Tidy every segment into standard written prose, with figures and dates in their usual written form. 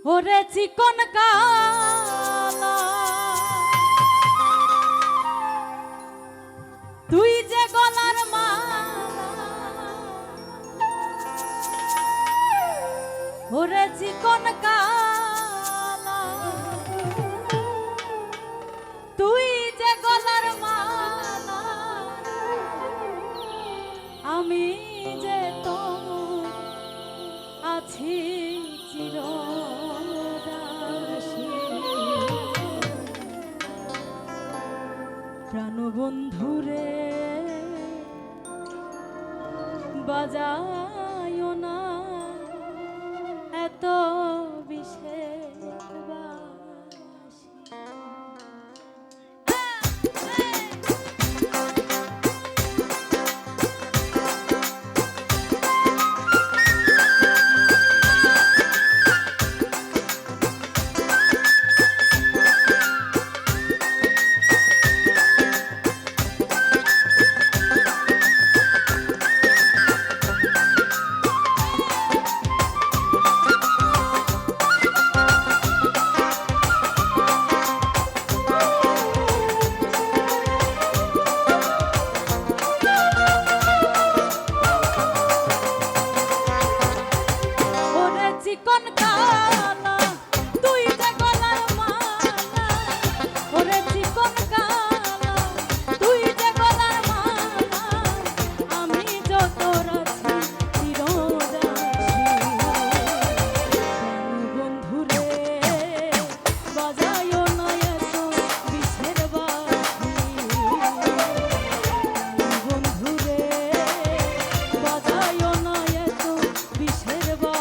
ওরে চিকন কালা তুই যে গলার মালা, ওরে চিকন কালা তুই যে গলার মালা, আমি যে তোর আছি চিরদাসী। প্রাণবন্ধুরে বাজায় না এত বিশেষ বাঁশি। চিকন কালা তুই যে গলার মালা, ওরে চিকন কালা তুই যে গলার মালা, আমি যত আছি চিরদাসী। বন্ধুরে বাজায়ো না এত বিষের বাঁশি, বন্ধুরে বাজায়ো না এত বিষের বাঁশি।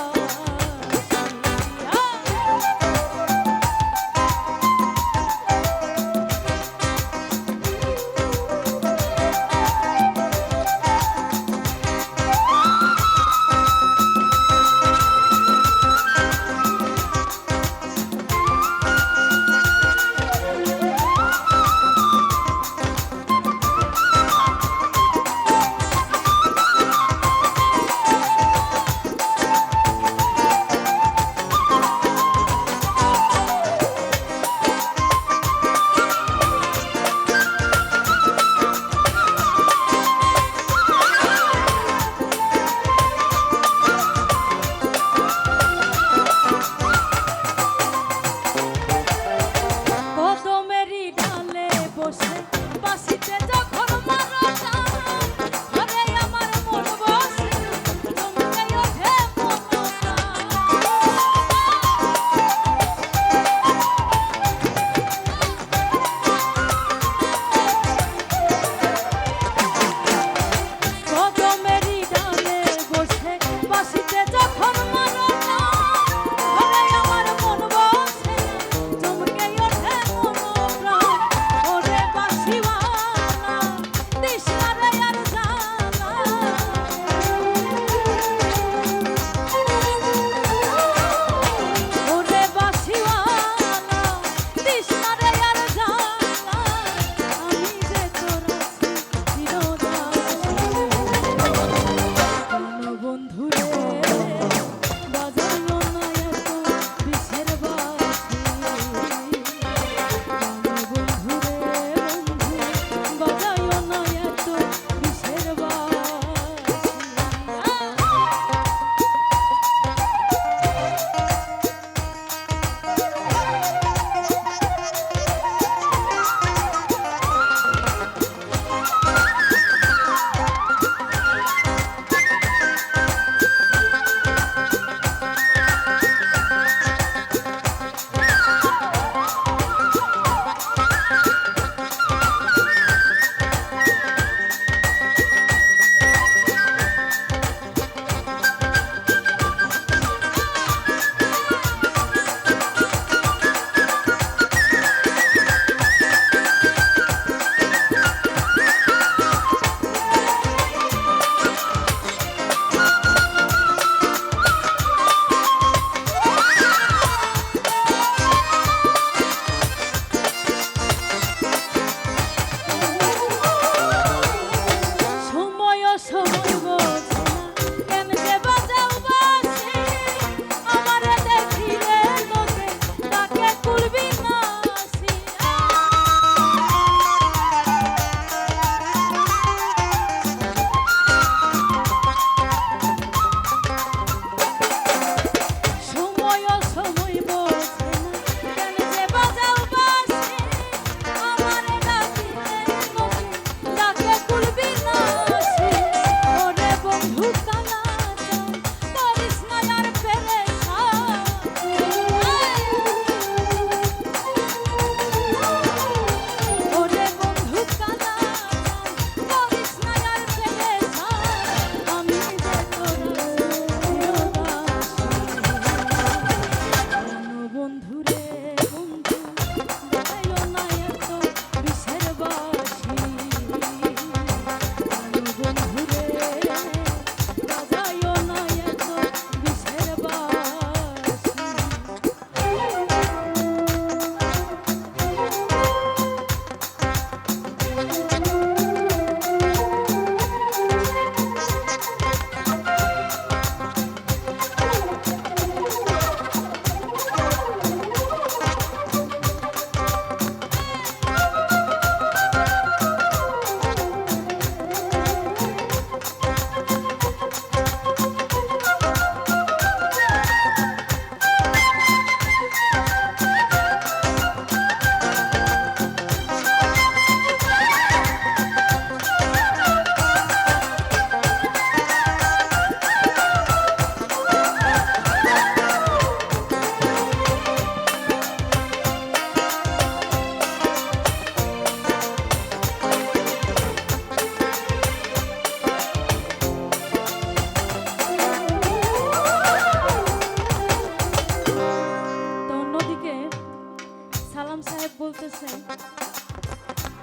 বলতেছে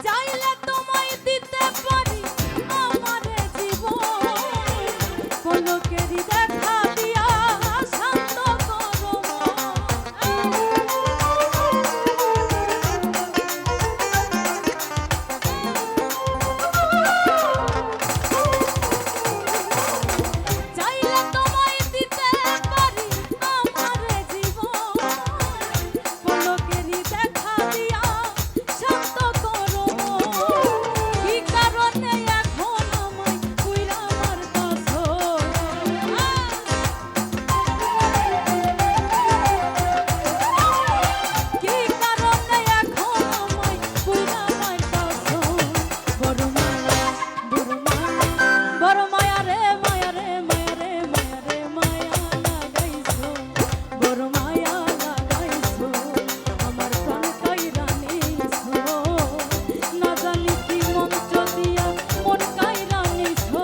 চাইলে তোমায় দিতে পারি আমারে জীবন পলকেরই দেখা দিয়া শান্ত করো চাইলে তোমায় দিতে পারি আমারে জীবন পলকেরই দেখা দিয়া শান্ত করো কি কারণে এখন আমায় কইরা মারতাছো কি কারণে এখন আমায় কইরা মারতাছো বড় মায়া বড় মায়া বড় মায়া রে মায়া রে মায়া রে মায়া রে মায়া লাগাইছো বড় মায়া লাগাইছো আমার প্রাণ কাইরা নিছো না জানি কি মন্ত্র দিয়া মন কাইরা নিছো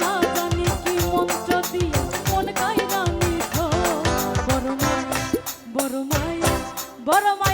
না জানি কি মন্ত্র দিয়া মন কাইরা নিছো বড় মায়া বড় মায়া বড় মায়া